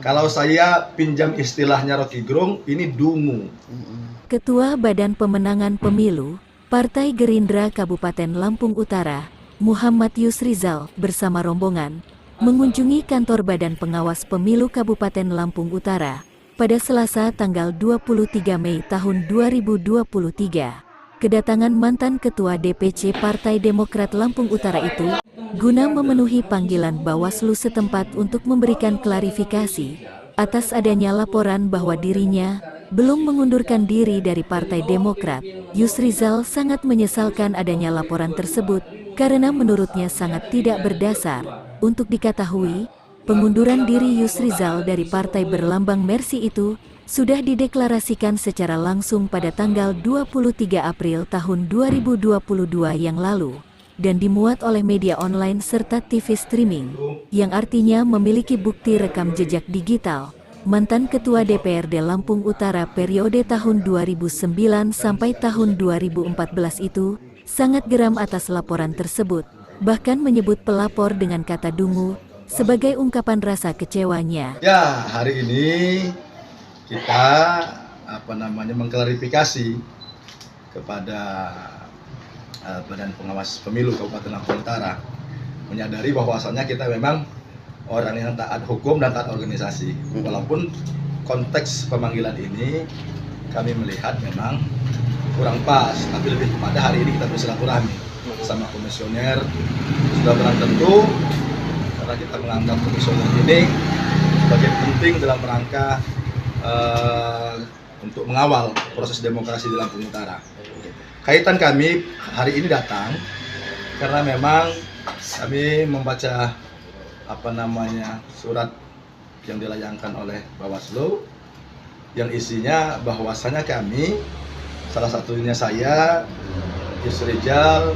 Kalau saya pinjam istilahnya Rocky Gerung, ini dungu. Ketua Badan Pemenangan Pemilu, Partai Gerindra Kabupaten Lampung Utara, Muhammad Yusrizal bersama rombongan, mengunjungi kantor Badan Pengawas Pemilu Kabupaten Lampung Utara pada Selasa tanggal 23 Mei tahun 2023. Kedatangan mantan Ketua DPC Partai Demokrat Lampung Utara itu guna memenuhi panggilan Bawaslu setempat untuk memberikan klarifikasi atas adanya laporan bahwa dirinya belum mengundurkan diri dari Partai Demokrat. Yusrizal sangat menyesalkan adanya laporan tersebut karena menurutnya sangat tidak berdasar. Untuk diketahui, pengunduran diri Yusrizal dari partai berlambang Mercy itu sudah dideklarasikan secara langsung pada tanggal 23 April tahun 2022 yang lalu dan dimuat oleh media online serta TV streaming, yang artinya memiliki bukti rekam jejak digital. Mantan Ketua DPRD Lampung Utara periode tahun 2009 sampai tahun 2014 itu sangat geram atas laporan tersebut, bahkan menyebut pelapor dengan kata dungu sebagai ungkapan rasa kecewanya. Ya, hari ini kita mengklarifikasi kepada Badan Pengawas Pemilu Kabupaten Lampung Utara, menyadari bahwasannya kita memang orang yang taat hukum dan taat organisasi. Walaupun konteks pemanggilan ini kami melihat memang kurang pas, tapi lebih kepada hari ini kita bersilaturahmi sama komisioner. Sudah barang tentu karena kita menganggap komisioner ini sebagai penting dalam rangka untuk mengawal proses demokrasi di Lampung Utara. Kaitan kami hari ini datang karena memang kami membaca surat yang dilayangkan oleh Bawaslu yang isinya bahwasanya kami, salah satunya saya, Yusrizal,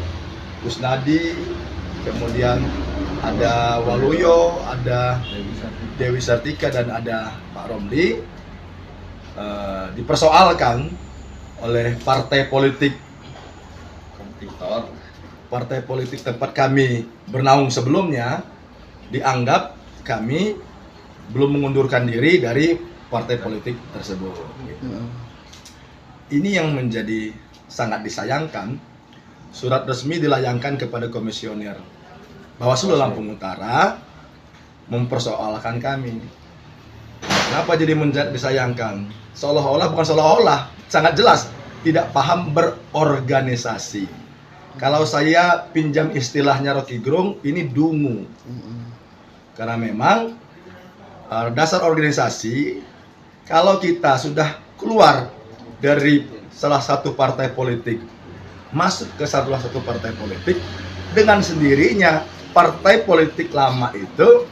Kusnadi, kemudian ada Waluyo, ada Dewi Sartika, dan ada Pak Romli, dipersoalkan oleh partai politik tempat kami bernaung sebelumnya, dianggap kami belum mengundurkan diri dari partai politik tersebut. Ini yang menjadi sangat disayangkan. Surat resmi dilayangkan kepada komisioner Bawaslu Lampung Utara mempersoalkan kami. Kenapa jadi disayangkan? Seolah-olah, bukan seolah-olah, sangat jelas tidak paham berorganisasi. Kalau saya pinjam istilahnya Rocky Gerung, ini dungu. Karena memang dasar organisasi, kalau kita sudah keluar dari salah satu partai politik, masuk ke salah satu partai politik, dengan sendirinya partai politik lama itu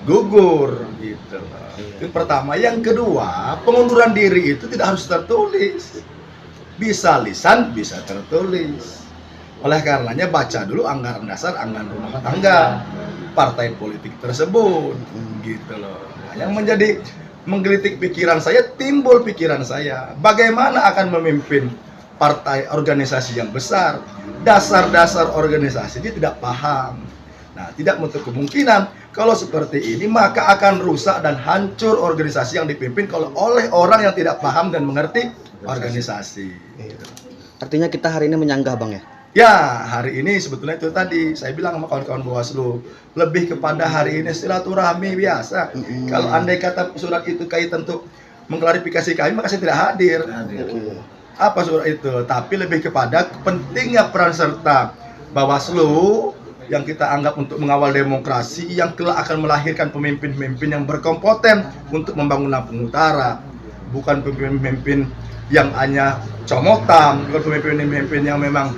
gugur gitu. Itu pertama. Yang kedua, pengunduran diri itu tidak harus tertulis, bisa lisan, bisa tertulis. Oleh karenanya baca dulu anggaran dasar, anggaran rumah tangga partai politik tersebut gitu loh. Yang menjadi menggelitik pikiran saya, timbul pikiran saya, bagaimana akan memimpin partai organisasi yang besar, dasar-dasar organisasi dia tidak paham. Nah, tidak menutup kemungkinan kalau seperti ini maka akan rusak dan hancur organisasi yang dipimpin oleh orang yang tidak paham dan mengerti organisasi. Artinya kita hari ini menyanggah, Bang, ya? Ya, hari ini sebetulnya itu tadi saya bilang sama kawan-kawan Bawaslu, lebih kepada hari ini silaturahmi biasa. Kalau andai kata surat itu kaitan untuk mengklarifikasi kami, maka saya tidak hadir. Apa surat itu? Tapi lebih kepada pentingnya peran serta Bawaslu yang kita anggap untuk mengawal demokrasi yang kelak akan melahirkan pemimpin-pemimpin yang berkompeten untuk membangun Lampung Utara. Bukan pemimpin-pemimpin yang hanya comotan, bukan pemimpin-pemimpin yang memang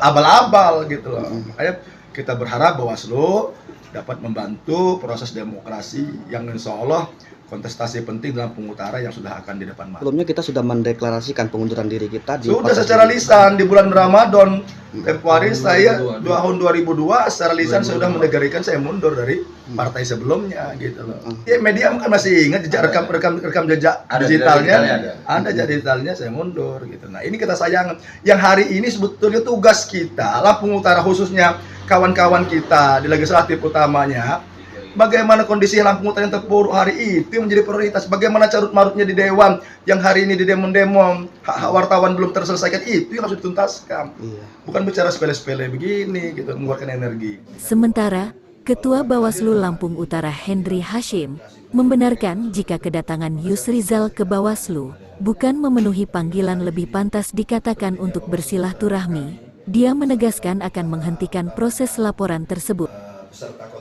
abal-abal gitu loh. Makanya kita berharap Bawaslu dapat membantu proses demokrasi yang insya Allah kontestasi penting dalam Lampung Utara yang sudah akan di depan mata. Sebelumnya kita sudah mendeklarasikan pengunduran diri kita di sudah secara lisan di bulan Ramadan. Tempo hari saya tahun 2002 secara lisan saya sudah mendeklarasikan saya mundur dari partai sebelumnya gitu loh. Ya media mungkin masih ingat jejak rekam jejak digitalnya. Ada jejak digitalnya saya mundur gitu. Nah, ini kita sayang yang hari ini sebetulnya tugas kita Lampung Utara, khususnya kawan-kawan kita di legislatif utamanya, bagaimana kondisi Lampung Utara yang terpuruk hari itu yang menjadi prioritas. Bagaimana carut marutnya di Dewan yang hari ini di demo-demo hak-hak wartawan belum terselesaikan, itu yang harus dituntaskan. Bukan bicara sepele-sepele begini gitu, mengeluarkan energi. Sementara, Ketua Bawaslu Lampung Utara Hendri Hashim membenarkan jika kedatangan Yusrizal ke Bawaslu bukan memenuhi panggilan lebih pantas dikatakan untuk bersilaturahmi. Dia menegaskan akan menghentikan proses laporan tersebut.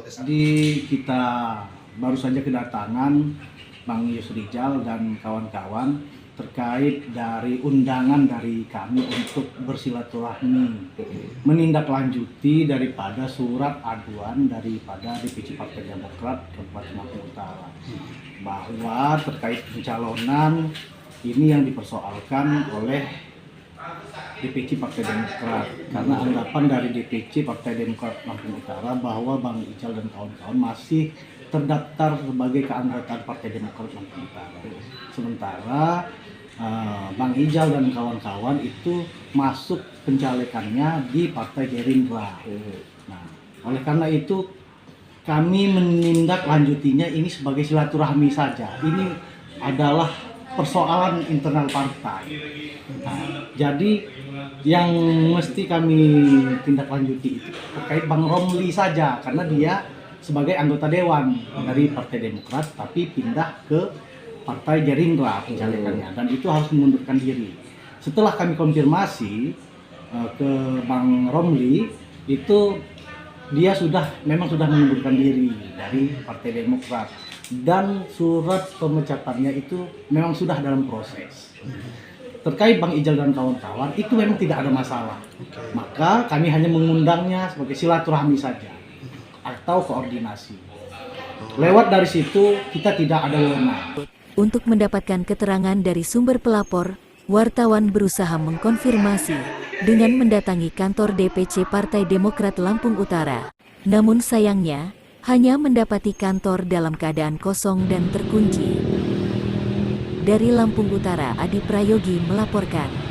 Jadi kita baru saja kedatangan Bang Yusrizal dan kawan-kawan terkait dari undangan dari kami untuk bersilaturahmi, menindaklanjuti daripada surat aduan daripada DPC Partai Demokrat Kabupaten Lampung Utara, bahwa terkait pencalonan ini yang dipersoalkan oleh DPC Partai Demokrat, karena anggapan dari DPC Partai Demokrat Lampung Utara bahwa Bang Ijal dan kawan-kawan masih terdaftar sebagai keanggotaan Partai Demokrat Lampung Utara. Sementara Bang Ijal dan kawan-kawan itu masuk pencalekannya di Partai Gerindra. Nah, oleh karena itu kami menindaklanjutinya ini sebagai silaturahmi saja. Ini adalah persoalan internal partai. Nah, jadi yang mesti kami tindak lanjuti itu terkait Bang Romli saja, karena dia sebagai anggota dewan dari Partai Demokrat tapi pindah ke Partai Gerindra pencalekannya, dan itu harus mengundurkan diri. Setelah kami konfirmasi ke Bang Romli, itu dia memang sudah mengundurkan diri dari Partai Demokrat, dan surat pemecatannya itu memang sudah dalam proses. Terkait Bang Ijal dan kawan-kawan itu memang tidak ada masalah. Maka kami hanya mengundangnya sebagai silaturahmi saja atau koordinasi. Lewat dari situ kita tidak ada wewenang. Untuk mendapatkan keterangan dari sumber pelapor, wartawan berusaha mengkonfirmasi dengan mendatangi kantor DPC Partai Demokrat Lampung Utara. Namun sayangnya, hanya mendapati kantor dalam keadaan kosong dan terkunci. Dari Lampung Utara, Adi Prayogi melaporkan.